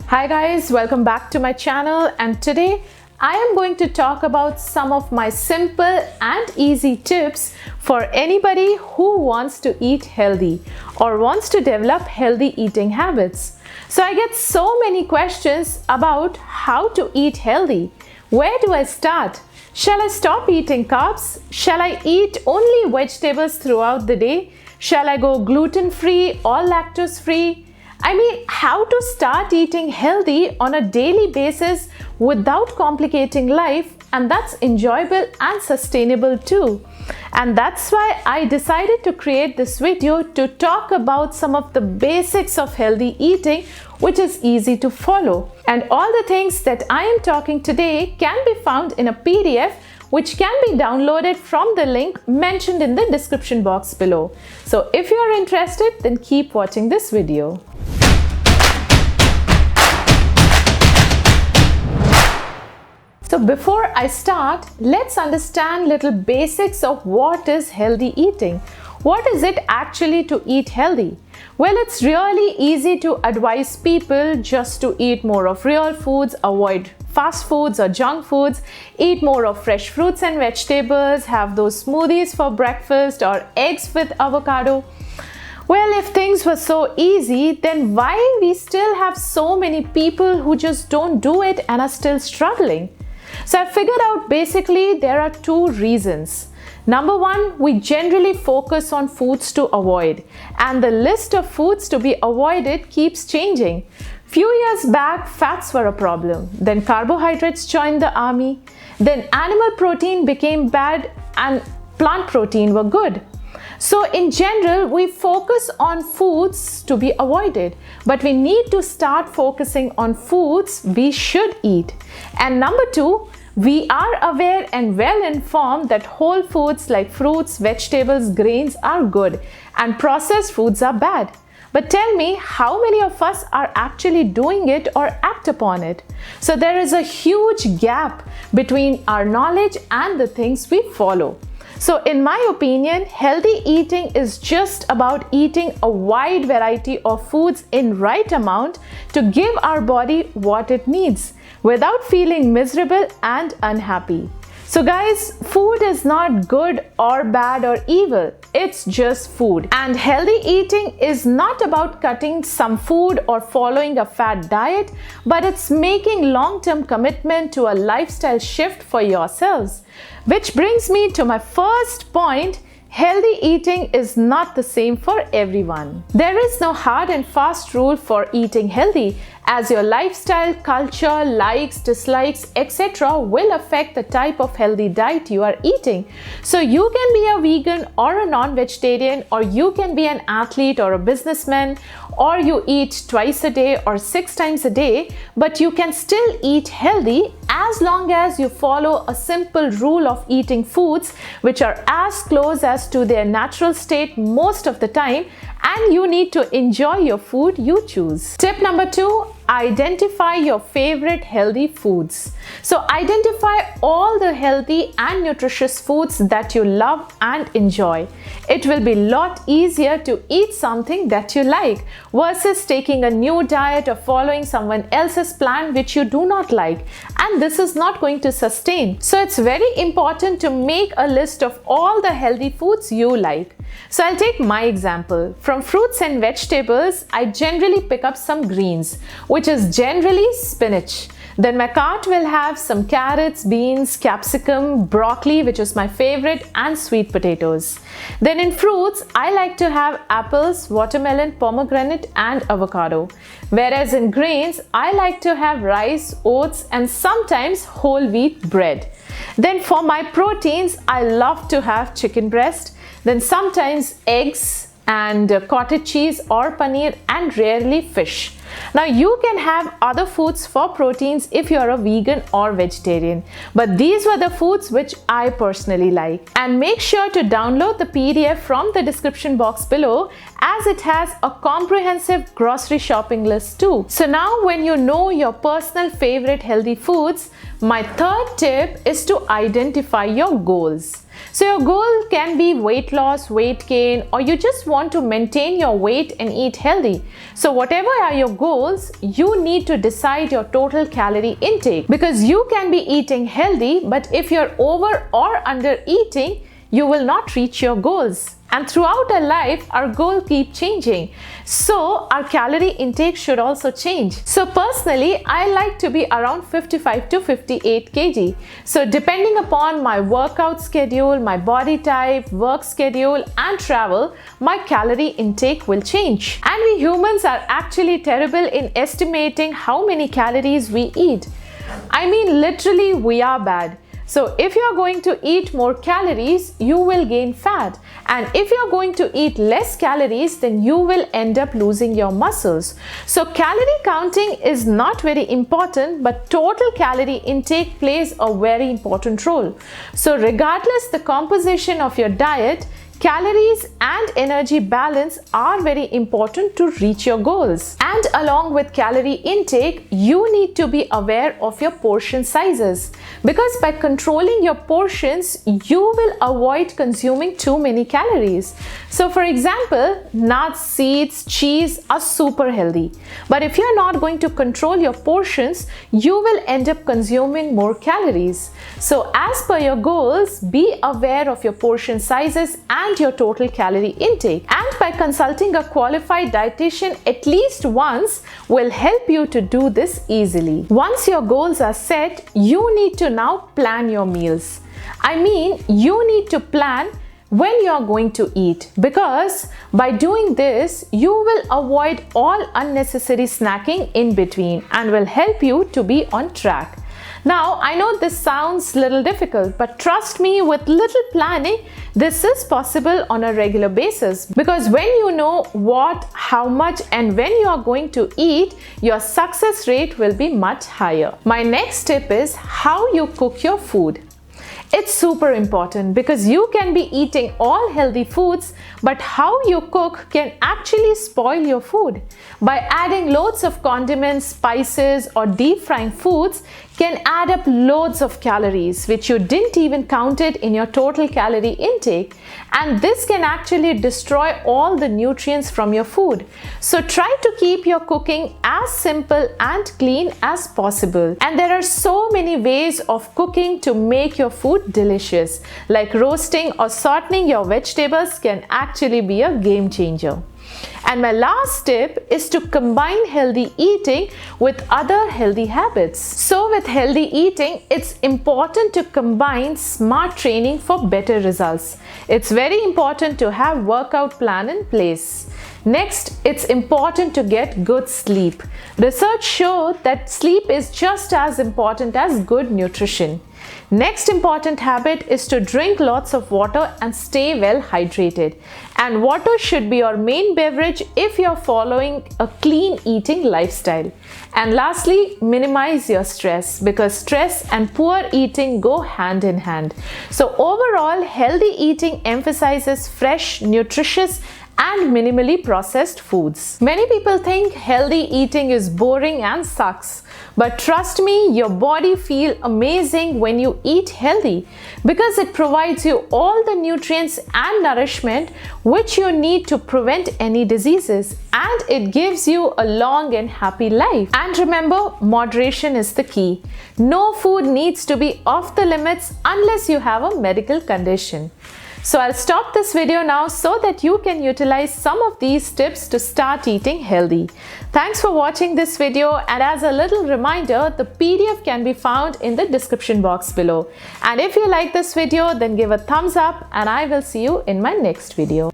Hi guys, welcome back to my channel, and today I am going to talk about some of my simple and easy tips for anybody who wants to eat healthy or wants to develop healthy eating habits. So I get so many questions about how to eat healthy. Where do I start? Shall I stop eating carbs? Shall I eat only vegetables throughout the day? Shall I go gluten-free or lactose-free? I mean, how to start eating healthy on a daily basis without complicating life, and that's enjoyable and sustainable too. And that's why I decided to create this video to talk about some of the basics of healthy eating, which is easy to follow. And all the things that I am talking today can be found in a PDF which can be downloaded from the link mentioned in the description box below. So if you are interested, then keep watching this video. So before I start, let's understand little basics of what is healthy eating. What is it actually to eat healthy? Well, it's really easy to advise people just to eat more of real foods, avoid fast foods or junk foods, eat more of fresh fruits and vegetables, have those smoothies for breakfast or eggs with avocado. Well, if things were so easy, then why we still have so many people who just don't do it and are still struggling? So I figured out basically there are two reasons. Number one, we generally focus on foods to avoid, and the list of foods to be avoided keeps changing. Few years back, fats were a problem. Then carbohydrates joined the army. Then animal protein became bad and plant protein were good. So in general, we focus on foods to be avoided, but we need to start focusing on foods we should eat. And number two, we are aware and well informed that whole foods like fruits, vegetables, grains are good and processed foods are bad. But tell me, how many of us are actually doing it or act upon it? So there is a huge gap between our knowledge and the things we follow. So in my opinion, healthy eating is just about eating a wide variety of foods in right amount to give our body what it needs without feeling miserable and unhappy. So guys, food is not good or bad or evil. It's just food. And healthy eating is not about cutting some food or following a fad diet, but it's making long-term commitment to a lifestyle shift for yourselves. Which brings me to my first point. Healthy eating is not the same for everyone. There is no hard and fast rule for eating healthy, as your lifestyle, culture, likes, dislikes, etc. will affect the type of healthy diet you are eating. So you can be a vegan or a non-vegetarian, or you can be an athlete or a businessman, or you eat twice a day or 6 times a day, but you can still eat healthy as long as you follow a simple rule of eating foods which are as close as to their natural state most of the time, and you need to enjoy your food you choose. Tip number 2, identify your favorite healthy foods. So identify all the healthy and nutritious foods that you love and enjoy. It will be a lot easier to eat something that you like versus taking a new diet or following someone else's plan which you do not like, and this is not going to sustain. So it's very important to make a list of all the healthy foods you like. So I'll take my example. From fruits and vegetables, I generally pick up some greens, which is generally spinach. Then my cart will have some carrots, beans, capsicum, broccoli, which is my favorite, and sweet potatoes. Then in fruits, I like to have apples, watermelon, pomegranate, and avocado. Whereas in grains, I like to have rice, oats, and sometimes whole wheat bread. Then for my proteins, I love to have chicken breast, then sometimes eggs and cottage cheese or paneer, and rarely fish. Now you can have other foods for proteins if you are a vegan or vegetarian, but these were the foods which I personally like. And make sure to download the PDF from the description box below, as it has a comprehensive grocery shopping list too. So now when you know your personal favorite healthy foods, My third tip is to identify your goals. So your goal can be weight loss, weight gain, or you just want to maintain your weight and eat healthy. So whatever are your goals, you need to decide your total calorie intake, because you can be eating healthy, but if you're over or under eating, you will not reach your goals. And throughout our life, our goal keeps changing. So our calorie intake should also change. So personally, I like to be around 55 to 58 kg. So depending upon my workout schedule, my body type, work schedule and travel, my calorie intake will change. And we humans are actually terrible in estimating how many calories we eat. I mean, literally, we are bad. So if you are going to eat more calories, you will gain fat. And if you are going to eat less calories, then you will end up losing your muscles. So calorie counting is not very important, but total calorie intake plays a very important role. So regardless the composition of your diet, calories and energy balance are very important to reach your goals. And along with calorie intake, you need to be aware of your portion sizes, because by controlling your portions, you will avoid consuming too many calories. So for example, nuts, seeds, cheese are super healthy. But if you're not going to control your portions, you will end up consuming more calories. So as per your goals, be aware of your portion sizes and your total calorie intake. And by consulting a qualified dietitian at least once will help you to do this easily. Once your goals are set, you need to now plan your meals. I mean, you need to plan when you are going to eat, because by doing this, you will avoid all unnecessary snacking in between and will help you to be on track. Now, I know this sounds a little difficult, but trust me, with little planning, this is possible on a regular basis, because when you know what, how much and when you are going to eat, your success rate will be much higher. My next tip is how you cook your food. It's super important, because you can be eating all healthy foods, but how you cook can actually spoil your food. By adding loads of condiments, spices, or deep frying foods can add up loads of calories, which you didn't even count it in your total calorie intake. And this can actually destroy all the nutrients from your food. So try to keep your cooking as simple and clean as possible. And there are so many ways of cooking to make your food delicious, like roasting or sauteing your vegetables can actually be a game changer. And my last tip is to combine healthy eating with other healthy habits. So with healthy eating, it's important to combine smart training for better results. It's very important to have workout plan in place. Next, it's important to get good sleep. Research shows that sleep is just as important as good nutrition. Next important habit is to drink lots of water and stay well hydrated. And water should be your main beverage if you're following a clean eating lifestyle. And lastly, minimize your stress, because stress and poor eating go hand in hand. So overall, healthy eating emphasizes fresh, nutritious, and minimally processed foods. Many people think healthy eating is boring and sucks. But trust me, your body feels amazing when you eat healthy, because it provides you all the nutrients and nourishment which you need to prevent any diseases, and it gives you a long and happy life. And remember, moderation is the key. No food needs to be off the limits unless you have a medical condition. So I'll stop this video now so that you can utilize some of these tips to start eating healthy. Thanks for watching this video, and as a little reminder, the PDF can be found in the description box below. And if you like this video, then give a thumbs up, and I will see you in my next video.